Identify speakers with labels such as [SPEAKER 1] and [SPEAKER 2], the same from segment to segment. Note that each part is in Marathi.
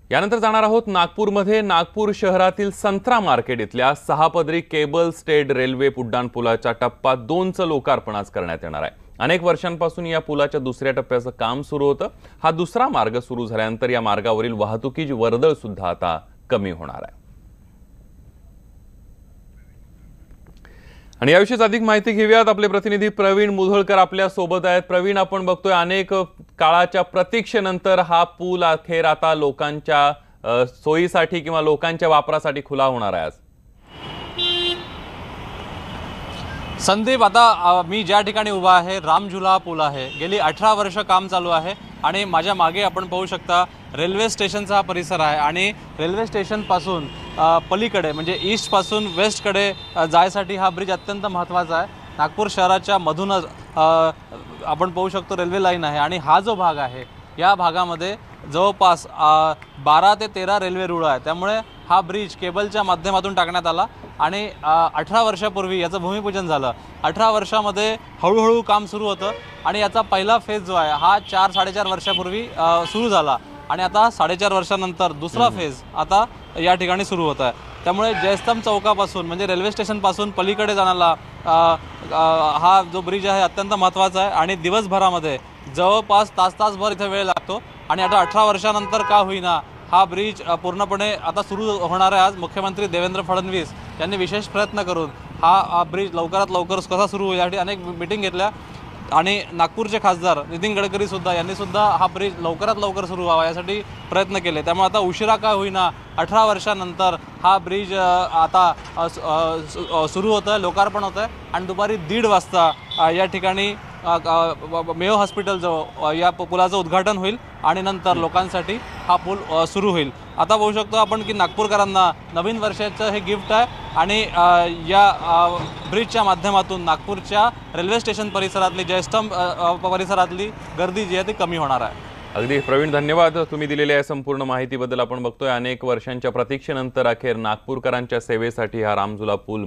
[SPEAKER 1] यानंतर जाणार आहोत नागपूरमध्ये। नागपूर शहरातील संत्रा मार्केट इथल्या 6 पदरी केबल स्टेड रेल्वे उड्डाणपुलाच्या टप्पा 2चं लोकार्पण आज करण्यात येणार आहे। अनेक वर्षांपासून या पुलाच्या दुसऱ्या टप्प्याचं काम सुरू होतं। हा दुसरा मार्ग सुरू झाल्यानंतर या मार्गावरील वाहतुकीची वर्दळ सुद्धा आता कमी होणार आहे। आणि याविषयी अधिक माहिती घेऊयात। आपले प्रतिनिधी प्रवीण मुधोळकर आपल्या सोबत आहेत। प्रवीण, आपण बघतोय अनेक काळाच्या प्रतीक्षेनंतर हा पूल अखेर आता लोकांच्या सोयीसाठी किंवा लोकांच्या वापरासाठी खुला होणार आहे। आज
[SPEAKER 2] संदीप, आता मी ज्या ठिकाणी उभा आहे रामझुला पूल आहे। गेली 18 वर्ष काम चालू आहे आणि माझ्या मागे आपण पाहू शकता रेल्वे स्टेशनचा हा परिसर आहे आणि रेल्वे स्टेशन पासून पलीकडे म्हणजे ईस्ट पासून वेस्ट कडे जायसाठी हा ब्रिज अत्यंत महत्त्वाचा आहे। नागपूर शहराच्या मधूनच आपण पाहू शकतो रेल्वे लाईन आहे आणि हा जो भाग आहे या भागामध्ये जवळपास 12 ते 13 रेल्वे रूळ आहे। त्यामुळे हा ब्रिज केबलच्या माध्यमातून टाकण्यात आला आणि 18 वर्षापूर्वी याचं भूमिपूजन झालं। 18 वर्षामध्ये हळूहळू काम सुरू होतं आणि याचा पहिला फेज जो आहे हा 4-4.5 वर्षापूर्वी सुरू झाला आणि आता 4.5 वर्षानंतर दुसरा फेज आता या ठिकाणी सुरू होत आहे। त्यामुळे जयस्तंभ चौकापासून म्हणजे रेल्वे स्टेशनपासून पलीकडे जाण्याला हा जो ब्रिज आहे अत्यंत महत्त्वाचा आहे आणि दिवसभरामध्ये जवळपास तासभर इथे वेळ लागतो आणि आता 18 वर्षानंतर का होईना हा ब्रिज पूर्णपणे आता सुरू होणार आहे। आज मुख्यमंत्री देवेंद्र फडणवीस यांनी विशेष प्रयत्न करून हा ब्रिज लवकरात लवकर कसा सुरू होईल यासाठी अनेक मीटिंग घेतल्या आणि नागपूरचे खासदार नितीन गडकरी यांनी सुद्धा हा ब्रिज लवकरात लवकर सुरू व्हावा यासाठी प्रयत्न केले। त्यामुळे आता उशिरा का होईना 18 वर्षानंतर हा ब्रिज आता सुरू होतं आहे, लोकार्पण होतं आहे आणि दुपारी 1:30 वाजता या ठिकाणी मेयो हॉस्पिटलजवळ या पुलाचं उद्घाटन होईल आणि नंतर लोकांसाठी हा पूल सुरू होईल। आता बघू शकतो आपण की नागपूरकरांना नवीन वर्षाचं हे गिफ्ट आहे आणि या ब्रिजच्या माध्यमातून नागपूरच्या रेल्वे स्टेशन परिसरातली जयस्तंभ परिसरातली गर्दी जी आहे ती कमी होणार आहे।
[SPEAKER 1] अगदी प्रवीण, धन्यवाद तुम्ही दिलेल्या संपूर्ण माहितीबद्दल। आपण बघतोय अनेक वर्षांच्या प्रतीक्षेनंतर अखेर नागपूरकरांच्या सेवेसाठी हा रामझुला पूल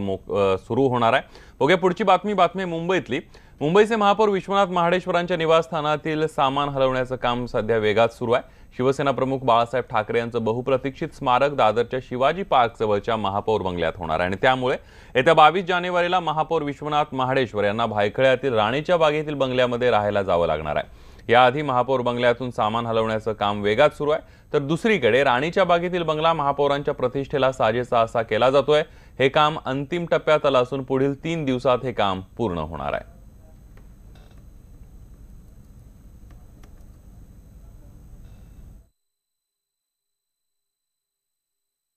[SPEAKER 1] सुरू होणार आहे। बघूया पुढची बातमी मुंबईतली। मुंबईचे महापौर विश्वनाथ महाडेश्वरांच्या निवासस्थानातील सामान हलवण्याचं काम सध्या वेगात सुरू आहे। शिवसेना प्रमुख बाळासाहेब ठाकरे यांचं बहुप्रतीक्षित स्मारक दादरच्या शिवाजी पार्क जवळच्या महापौर बंगल्यात होणार आहे आणि त्यामुळे येत्या 22 जानेवारीला महापौर विश्वनाथ महाडेश्वर यांना भायखळ्यातील राणीच्या बागेतील बंगल्यामध्ये राहायला जावं लागणार आहे। याआधी महापौर बंगल्यातून सामान हलवण्याचं काम वेगात सुरू आहे, तर दुसरीकडे राणीच्या बागेतील बंगला महापौरांच्या प्रतिष्ठेला साजेसा असा केला जातोय। हे काम अंतिम टप्प्यात आलं असून पुढील 3 दिवसात हे काम पूर्ण होणार आहे।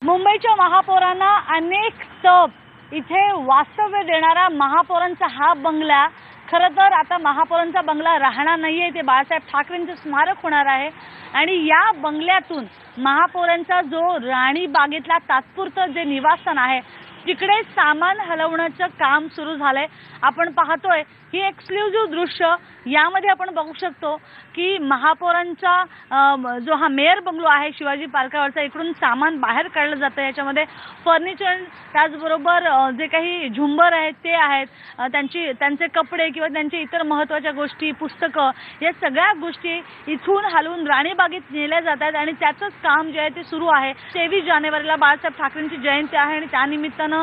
[SPEAKER 3] मुंबईच्या महापौरांना अनेक तप इथे वास्तव्य देणारा महापौरांचा हा बंगला खरं तर आता महापौरांचा बंगला राहणार नाहीये, ते बाळासाहेब ठाकरेंचं स्मारक होणार आहे आणि या बंगल्यातून महापौरांचा जो राणी बागेतला तात्पुरतं जे निवासस्थान आहे तिकडे सामान हलवण्याचं काम सुरू झालंय। आपण पाहतोय ही एक्सक्लुझिव्ह दृश्य यामध्ये आपण बघू शकतो की महापौरांचा जो हा मेयर बंगलो आहे शिवाजी पार्कावरचा, इकडून सामान बाहेर काढलं जातं। याच्यामध्ये फर्निचर त्याचबरोबर जे काही झुंबर आहेत ते आहेत, त्यांचे कपडे किंवा त्यांचे इतर महत्त्वाच्या गोष्टी, पुस्तकं, या सगळ्या गोष्टी इथून हलवून राणीबागेत नेल्या जातात आणि त्याचंच काम जे आहे ते सुरू आहे। 23 जानेवारीला बाळासाहेब ठाकरेंची जयंती आहे आणि त्यानिमित्तानं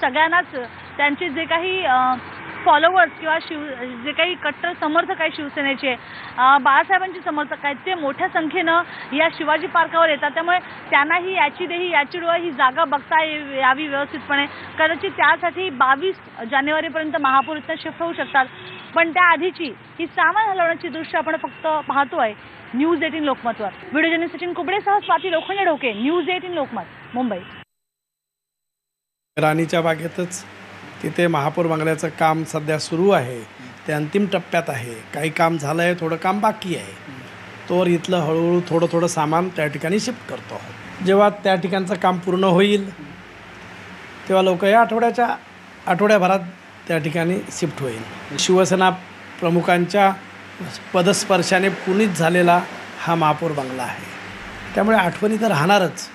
[SPEAKER 3] सगळ्यांनाच त्यांचे जे काही फॉलोवर्स किंवा जे काही कट्टर समर्थक आहेत शिवसेनेचे, बाळासाहेबांचे समर्थक आहेत, ते मोठ्या संख्येनं या शिवाजी पार्कावर येतात। त्यामुळे त्यांनाही याची देही याची डोळा ही जागा बघता यावी व्यवस्थितपणे। कदाचित त्यासाठी 22 जानेवारीपर्यंत महापौर इथं शिफ्ट होऊ शकतात, पण त्याआधीची ही सामान हलवण्याची दृश्य आपण फक्त पाहतोय न्यूज 18 लोकमतवर। व्हिडिओ जर्नलिस्ट सचिन कुबडेसह स्वाती लोखंडे ढोके, न्यूज 18 लोकमत, मुंबई।
[SPEAKER 4] राणीच्या बागेतच तिथे महापौर बंगल्याचं काम सध्या सुरू आहे, ते अंतिम टप्प्यात आहे। काही काम झालं आहे, थोडं काम बाकी आहे, तोवर इथलं हळूहळू थोडं सामान त्या ठिकाणी शिफ्ट करतो। जेव्हा त्या ठिकाणचं काम पूर्ण होईल तेव्हा लोक या आठवड्याभरात त्या ठिकाणी शिफ्ट होईल। शिवसेना प्रमुखांच्या पदस्पर्शाने पुनीत झालेला हा महापौर बंगला आहे, त्यामुळे आठवणी तर राहणारच।